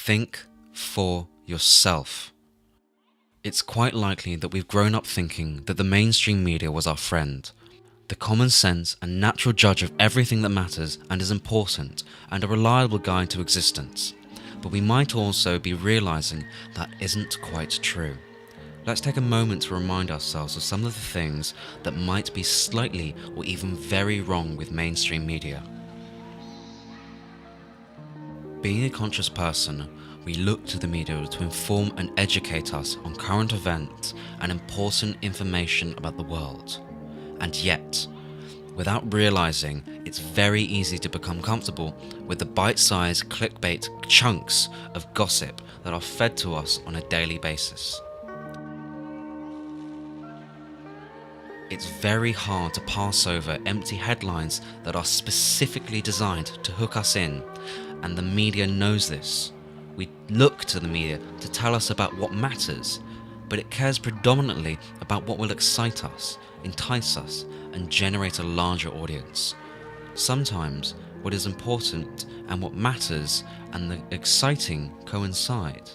Think for yourself. It's quite likely that we've grown up thinking that the mainstream media was our friend, the common sense and natural judge of everything that matters and is important, and a reliable guide to existence. But we might also be realizing that isn't quite true. Let's take a moment to remind ourselves of some of the things that might be slightly or even very wrong with mainstream media. Being a conscious person, we look to the media to inform and educate us on current events and important information about the world. And yet, without realizing, it's very easy to become comfortable with the bite-sized clickbait chunks of gossip that are fed to us on a daily basis. It's very hard to pass over empty headlines that are specifically designed to hook us in, and the media knows this. We look to the media to tell us about what matters, but it cares predominantly about what will excite us, entice us, and generate a larger audience. Sometimes what is important and what matters and the exciting coincide,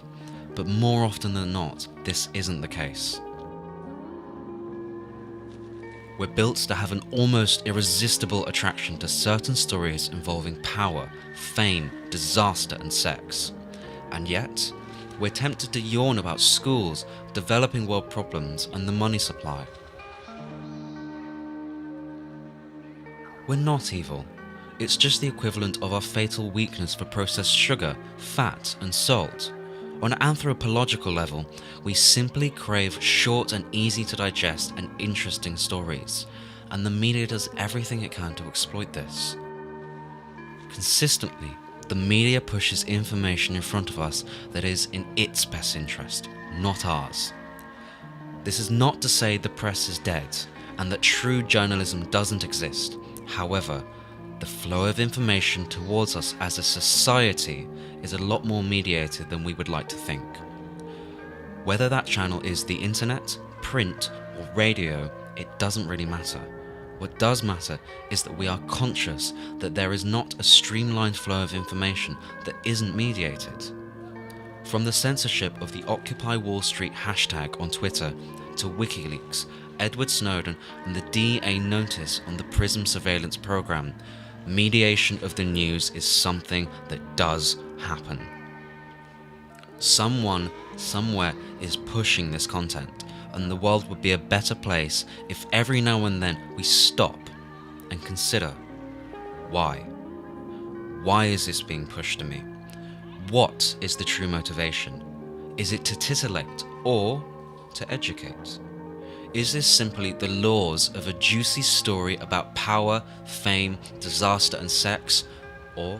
but more often than not, this isn't the case. We're built to have an almost irresistible attraction to certain stories involving power, fame, disaster, and sex. And yet, we're tempted to yawn about schools, developing world problems, and the money supply. We're not evil. It's just the equivalent of our fatal weakness for processed sugar, fat, and salt. On an anthropological level, we simply crave short and easy to digest and interesting stories, and the media does everything it can to exploit this. Consistently, the media pushes information in front of us that is in its best interest, not ours. This is not to say the press is dead and that true journalism doesn't exist. However, the flow of information towards us as a society is a lot more mediated than we would like to think. Whether that channel is the internet, print, or radio, it doesn't really matter. What does matter is that we are conscious that there is not a streamlined flow of information that isn't mediated. From the censorship of the Occupy Wall Street hashtag on Twitter to WikiLeaks, Edward Snowden, and the DEA notice on the PRISM surveillance program, mediation of the news is something that does happen. Someone, somewhere is pushing this content, and the world would be a better place if every now and then we stop and consider, why? Why is this being pushed to me? What is the true motivation? Is it to titillate or to educate? Is this simply the laws of a juicy story about power, fame, disaster, and sex? Or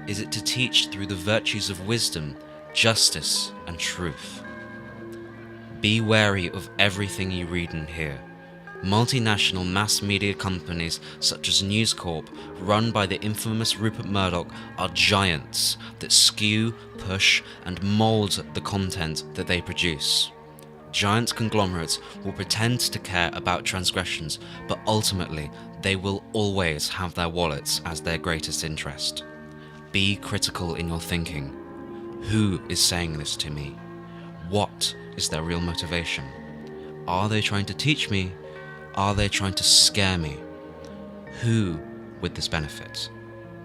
is it to teach through the virtues of wisdom, justice, and truth? Be wary of everything you read and hear. Multinational mass media companies such as News Corp, run by the infamous Rupert Murdoch, are giants that skew, push, and mold the content that they produce. Giant conglomerates will pretend to care about transgressions, but ultimately they will always have their wallets as their greatest interest. Be critical in your thinking. Who is saying this to me? What is their real motivation? Are they trying to teach me? Are they trying to scare me? Who would this benefit?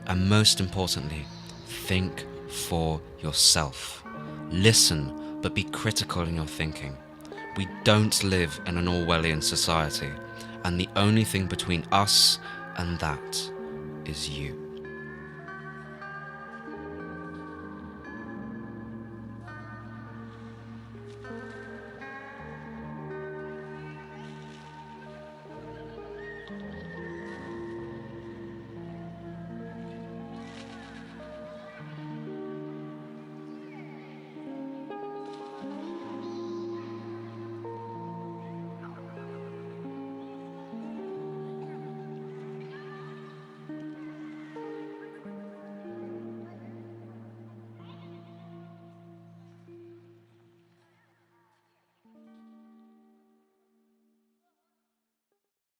And most importantly, think for yourself. Listen, but be critical in your thinking. We don't live in an Orwellian society, and the only thing between us and that is you.